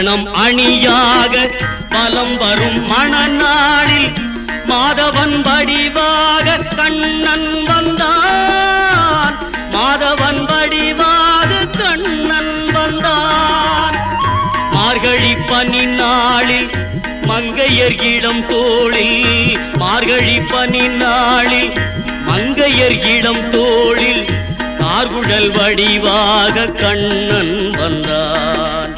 மரணம் அணியாக பலம் வரும் மணநாளில் மாதவன் வடிவாக கண்ணன் வந்தான். மாதவன் வடிவாக கண்ணன் வந்தான். மார்கழி பனி நாளில் மங்கையர் இளம் தோளில், மார்கழி பனி நாளில் மங்கையர் இளம் தோளில் கார்குழல் வடிவாக கண்ணன் வந்தான்.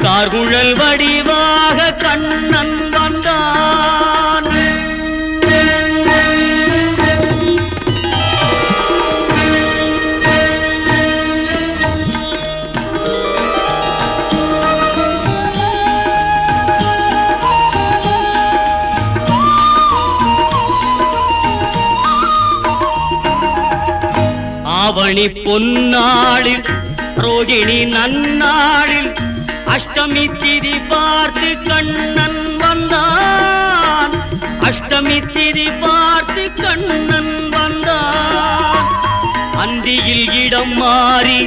கார்குழல் வடிவாக கண்ணன் வந்தான். ஆவணி பொன்னாளில் ரோகிணி நன்னாளில் அஷ்டமி திதி பார்த்து கண்ணன் வந்தான். அஷ்டமி திதி பார்த்து கண்ணன் வந்தான். அந்தியில் இடம் மாறி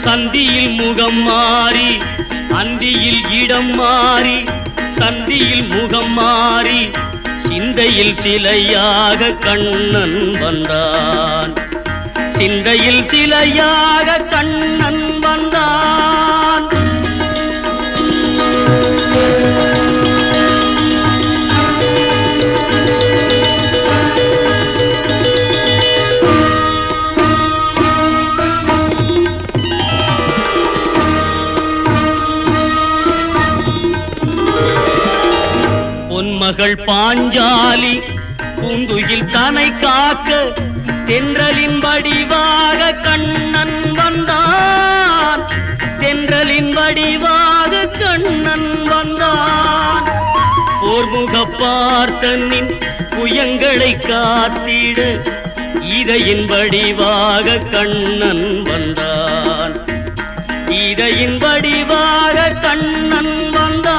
சந்தியில் முகம் மாறி, அந்தியில் இடம் மாறி சந்தியில் முகம் மாறி சிந்தையில் சிலையாக கண்ணன் வந்தான். சிந்தையில் சிலையாக கண்ணன் வந்தான். பொன்மகள் பாஞ்சாலி பூந்துயில் தனை காக்க தென்றலின் வடிவாக கண்ணன் வந்தான். தென்றலின் வடிவாக கண்ணன் வந்தான். போர்முக பார்த்தனின் புயங்களை காத்திட கீதையின் வடிவாக கண்ணன் வந்தான். கீதையின் வடிவாக கண்ணன் வந்தான்.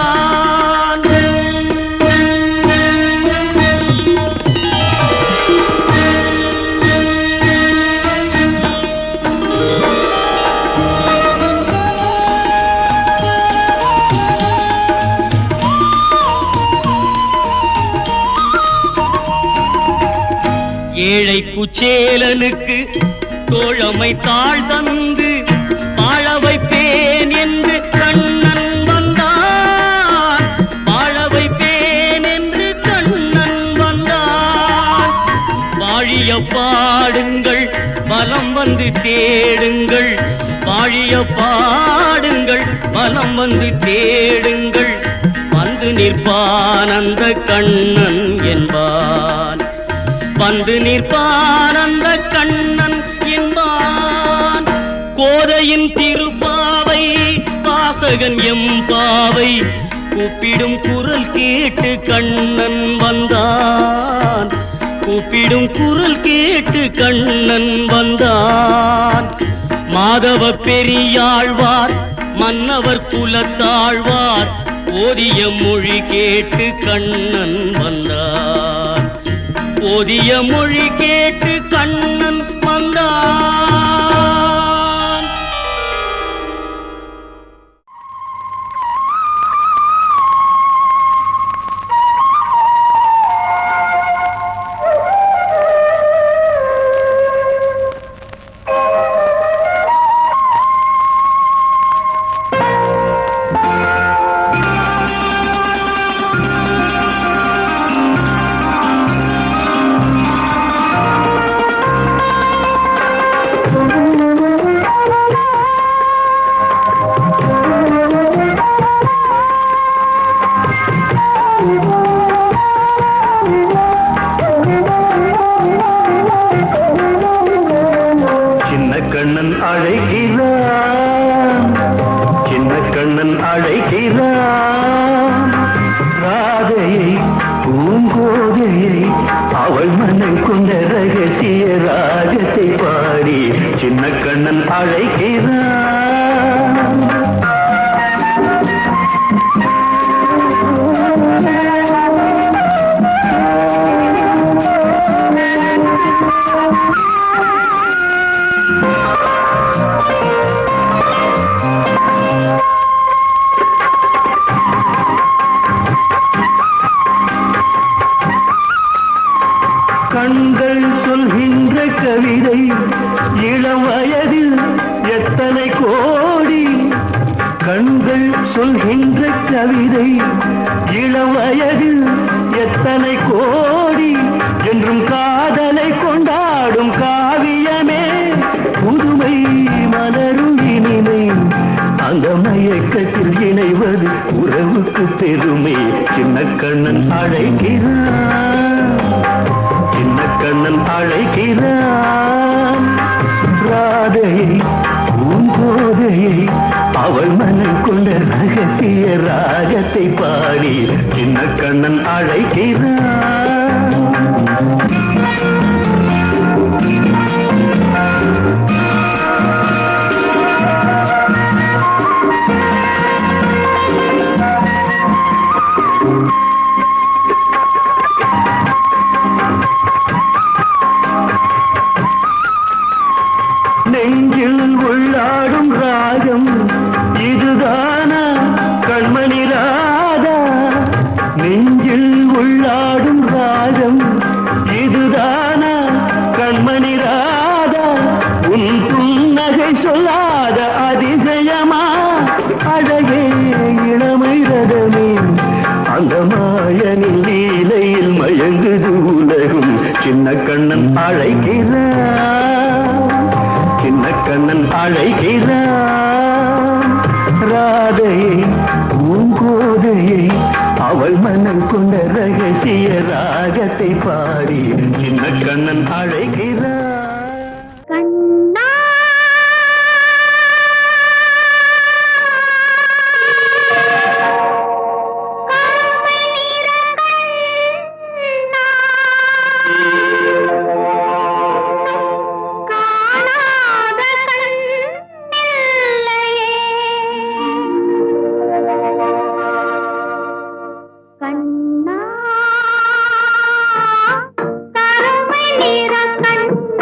ஏழை குச்சேலனுக்கு தோழமை தாழ் தந்து வாழ வைப்பேன் என்று கண்ணன் வந்தான். வாழ வைப்பேன் என்று கண்ணன் வந்தான். வாழிய பாடுங்கள் பலம் வந்து தேடுங்கள், வாழிய பாடுங்கள் பலம் வந்து தேடுங்கள், வந்து நிற்பான் அந்த கண்ணன் என்பான். வந்து நிற்பான் அந்த கண்ணன் என்பான். கோதையின் திருப்பாவை வாசகன் எம்பாவை கூப்பிடும் குரல் கேட்டு கண்ணன் வந்தான். கூப்பிடும் குரல் கேட்டு கண்ணன் வந்தான். மாதவ பெரியாழ்வார் மன்னவர் குலத்தாழ்வார் ஓதிய மொழி கேட்டு கண்ணன் வந்தான். ஓதிய மொழி கேட்டு கண்ணன் வந்தான். இளம் வயதில் எத்தனை கோடி கண்கள் சொல்கின்ற கவிதை. இளம் வயதில் எத்தனை கோடி என்றும் காதலை கொண்டாடும் காவியமே. புதுமை மலரும் இனிமை அந்த மயக்கத்தில் இணைவது உறவுக்கு பெருமை. சின்ன கண்ணன் அழைக்கிறான், சின்ன கண்ணன் அழைக்கிறான். ராதையை பூங்கோதையை அவள் மனம் கொண்ட ரகசிய ராகத்தை பாடி சின்ன கண்ணன் அழைக்கிறான். நெஞ்சில் உள்ளாடும் ராகம் இதுதானா கண்மணி ராதா? நெஞ்சில் உள்ளாடும் ராகம் இதுதானா கண்மணி ராதா? உன் புன்னகை சொல்லாத அதிசயமா? அழகே இளமை ரதமே அந்த மாயனின் லீலையில் மயங்குது உலகும். சின்ன கண்ணன் அழைக்கிறான், சின்ன கண்ணன் அழைக்கிறான். ராதையை பூங்கோதையை அவள் மனம் கொண்ட ரகசிய ராகத்தை பாடி சின்ன கண்ணன் அழைக்கிறான். கண்ணா கருமை நிற கண்ணா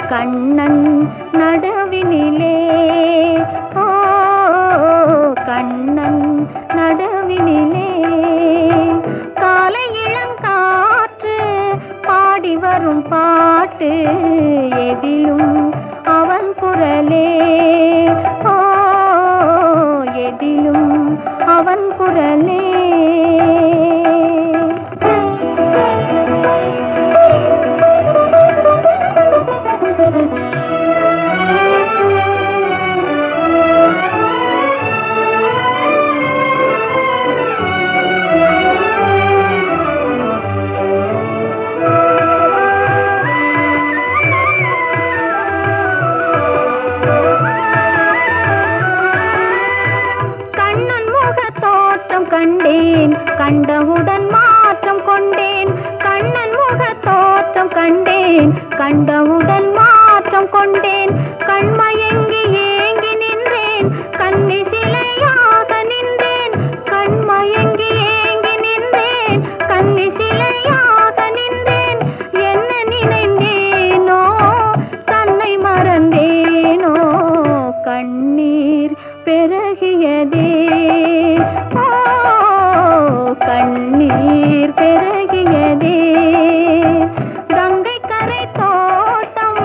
கண்ணன் நடுவினிலே ஓ கண்ணன் நடுவினிலே காலை இளங்காற்று பாடி வரும் பாட்டு எதிலும் அவன் குரலே ஓ எதிலும் அவன் குரலே கண்டேன் கண்டவுடன் மாற்றம் கொண்டேன் கண்ணன் முக தோற்றம் கண்டேன் கண்டவுடன் மாற்றம் கொண்டேன் கண்மயங்கி ஏங்கி நின்றேன் கண்ணி சிலையாக நின்றேன் கண்மயங்கி ஏங்கி நின்றேன் கண்ணி சிலையாக நின்றேன் என்ன நினைந்தேனோ தன்னை மறந்தேனோ கண்ணீர் பெருகியதே கண்ணீர் பெருகியதே கங்கை கரை தோட்டம்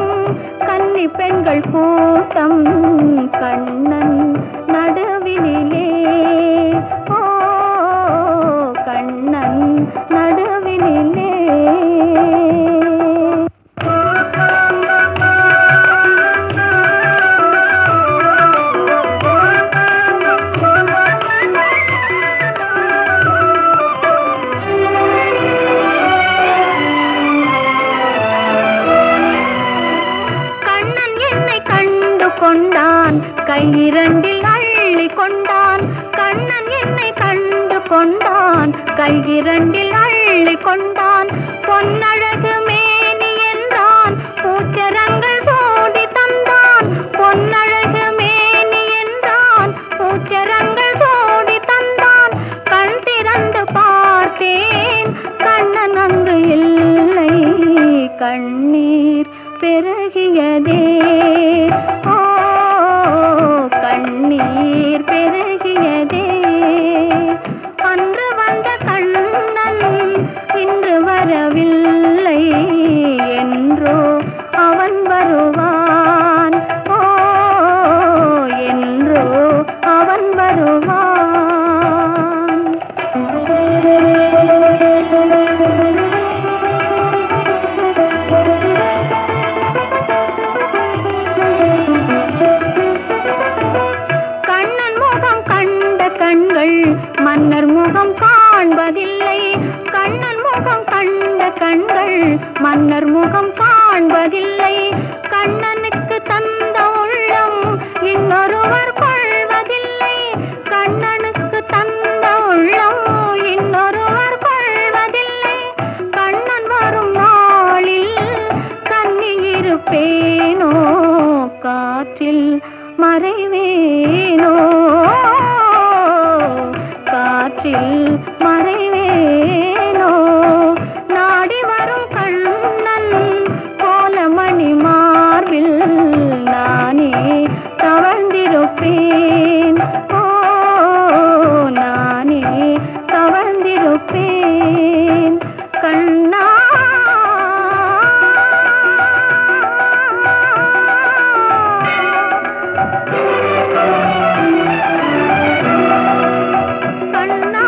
கன்னி பெண்கள் கூட்டம் கண்ணன் நடுவினிலே ஓ கண்ணன் நடுவினிலே கொண்டான் கையிரண்டில் அள்ளி கொண்டான் கண்ணன் என்னை கண்டு கொண்டான் கையிரண்டில் அள்ளி கொண்டான் பொன்னழகு மேனி என்றான் பூச்சரங்கள் சூடி தந்தான் பொன்னழகு மேனி என்றான் பூச்சரங்கள் சூடி தந்தான் கண் திறந்து பார்த்தேன் கண்ணன் அங்கு இல்லை கண்ணீர் பெருகியதே ஓ கண்ணீர் பெருகியதே அன்று வந்த கண்ணன் இன்று வரவில்லை என்றோ அவன் வருவான் ஓ என்றோ அவன் வருவான் மன்னர் முகம் காண்பதில்லை கண்ணன் முகம் கண்ட கண்கள் மன்னர் முகம் காண்பதில்லை கண்ணனுக்கு தந்த உள்ளம் இன்னொருவர் கொள்வதில்லை கண்ணனுக்கு தந்த உள்ளம் இன்னொருவர் கொள்வதில்லை கண்ணன் வரும் நாளில் கண்ணி இருப்பேனோ காற்றில் மறைவேனோ காற்றில் மறைவேனோ நாடி வரும் கண்ணன் கோலமணி மார்பில் நானே தவழ்ந்திருப்பேன் ஓ நானே தவழ்ந்திருப்பேன் கண்ணா கண்ணா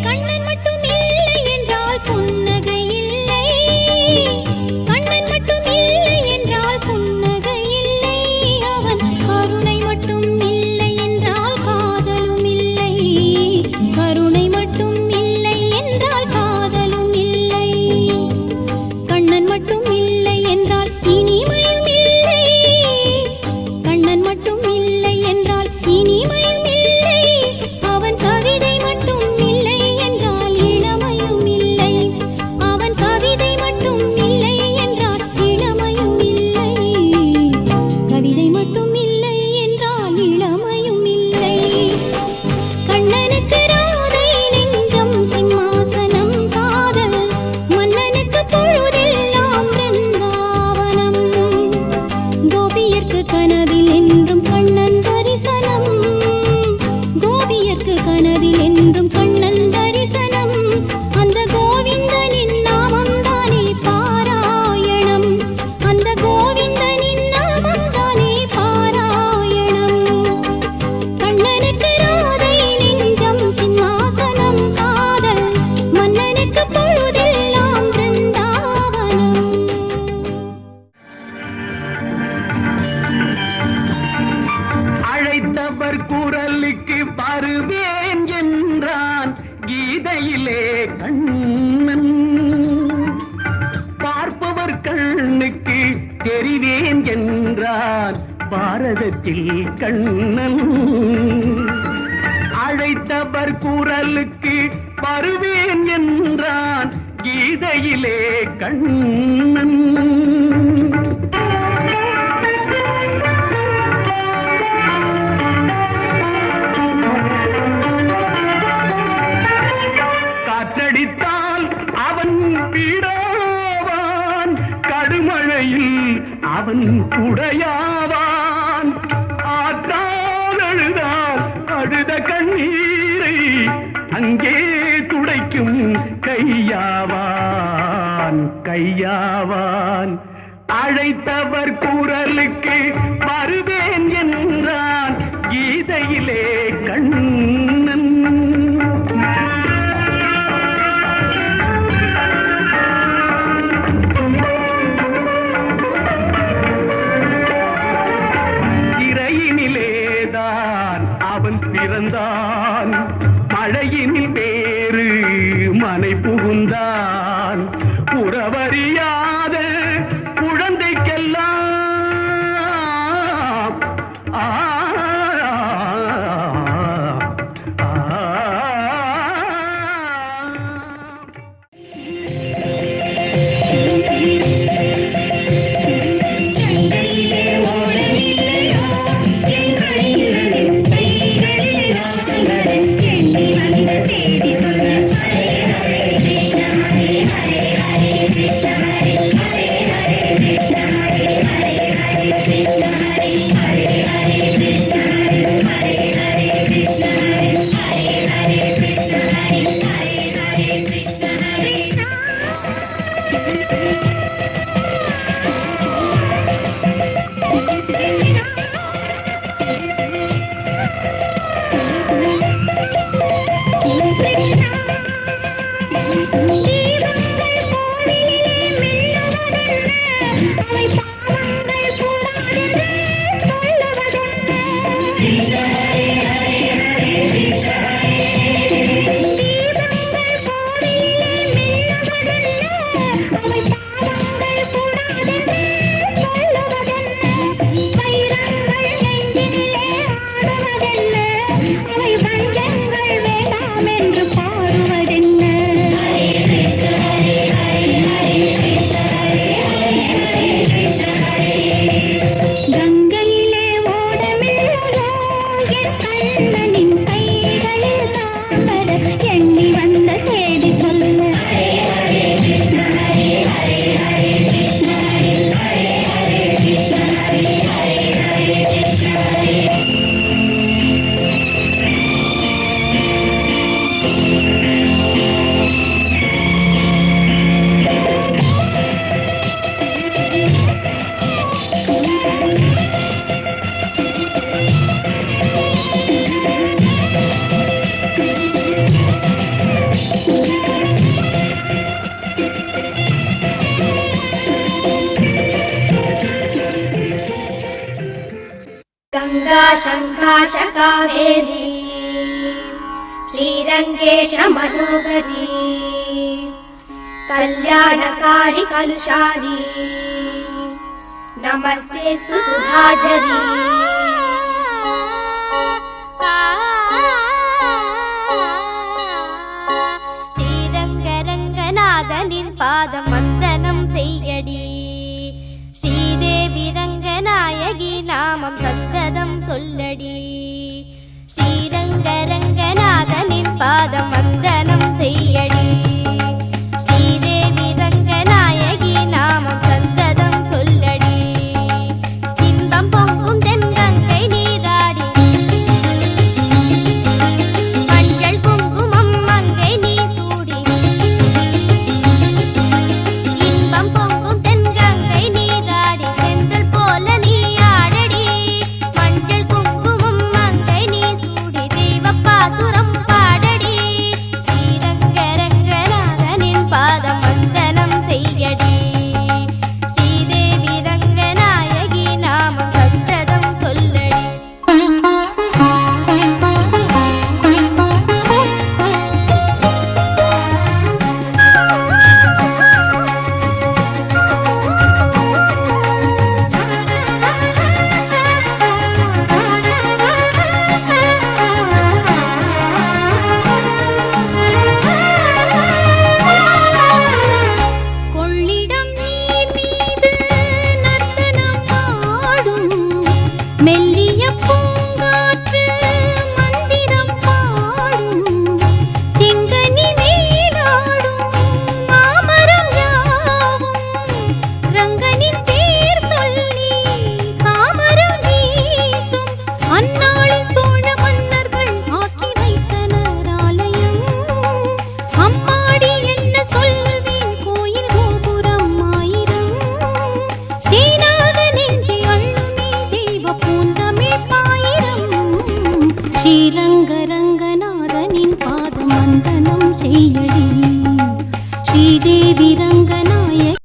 கண்ணன் மட்டும் இல்லை என்றால் புன்னகை இல்லை. கண்ணன் மட்டும் இல்லை என்றால் புன்னகை இல்லை. அவன் கருணை மட்டும் இல்லை என்றால் காதலும் இல்லை. கருணை மட்டும் இல்லை என்றால் காதலும் இல்லை. கண்ணன் மட்டும் இல்லை என்றால் இனிமையும் இல்லை. கண்ணன் மட்டும் இல்லை என்றால் இனிமையும் இல்லை. அவன் கவிதை மட்டும் இல்லை என்றால் இளமையும் இல்லை. அவன் கவிதை மட்டும் இல்லை என்றால் இளமையும் இல்லை. கவிதை மட்டும் இல்லை என்றால் இளமையும் இல்லை. கண்ணனுக்கு ராதை நெஞ்சம் சிம்மாசனம் காதல். மன்னனுக்கு பொழுதெல்லாம் பிருந்தாவனம். கோபியர்க்கு கனவில் என்றும் கண்ணன் தரிசனம். கோபியர்க்கு கனவில் என்றும் கண்ணன் தரிசனம். அந்த கோவிந்தனின் நாமம் தானே பாராயணம். அந்த கோவிந்தனின் நாமம் தானே பாராயணம். கண்ணனுக்கு ராதை நெஞ்சம் சிம்மாசனம் காதல். மன்னனுக்கு பொழுதெல்லாம் பிருந்தாவனம். அழைத்தவர் குரலுக்கு வருவேன் என்றான் கீதையிலே கண்ணன். பார்ப்பவர் கண்ணுக்கு தெரிவேன் என்றான் பாரதத்தில் கண்ணன். அழைத்தவர் குரலுக்கு வருவேன் என்றான் கீதையிலே கண்ணன். காற்றடித்தால் அவன் வீடாவான். கடுமழையில் அவன் குடையாவான். ஆற்றால் அழுதால் அழுத கண்ணீரை அங்கே துடைக்கும் கையாவான். கையாவான். அழைத்தவர் குரலுக்கு வருவேன் என்றான் கீதையிலே கண்ணன். சிறையினிலேதான் அவன் பிறந்தான். மழையினில் வேறு மனை புகுந்தான். உறவறியாத குழந்தைக்கெல்லாம் ஆ தேடி गङ्गा शङ्काश कावेरी श्रीरङ्गेश मनोहरी कल्याणकारी कलुषारी नमस्तेस्तु सुधाझरी ஸ்ரீரங்கரங்கநாதனின் பாதம் வந்தனம் செய்யடி ஸ்ரீதேவி ரங்கநாயகி நாமம் சந்ததம் சொல்லடி ஸ்ரீரங்கரங்கநாதனின் பாதம் வந்தனம் செய்யடி ஸ்ரீதேவி ரங்கநாயகி நாமம் சந்ததம் சொல்லடி இன்பம் பொங்கும் தென்கங்கை நீராடி மஞ்சள் குங்குமம் மங்கை நீ சூடி இன்பம் பொங்கும் தென்கங்கை நீராடி செந்தல் போல நீ ஆடடி மஞ்சள் குங்குமம் மங்கை நீ சூடி தெய்வப்பாசுரம் பாடடி ஸ்ரீரங்கரங்கநாதனின் பாதம் வந்தனம் செய்யடி ஸ்ரீதேவி ரங்கநாயகி நாமம் சந்ததம் சொல்லடி கொள்ளிடம் நீர் மீது நர்த்தனம் ஆடும் மெல்லிய பூங்காற்று மந்திரம் பாடும் செங்கனி மேலாடும் மாமரம் யாவும் ரங்கனின் பேர் சொல்லி சாமரம் வீசும் அந்நாளில் சோழ மன்னர்கள் ஆக்கி வைத்தனர் ஆலயம் அம்மாடி என்ன சொல்வேன் கோயில் கோபுரம் ஆயிரம் தேனாக நெஞ்சை அள்ளுமே தெய்வ பூந்தமிழ் பாயிரம் ஸ்ரீரங்கரங்கநாதனின் பாதம் வந்தனம் செய்யடி ஸ்ரீதேவி ரங்கநாயகி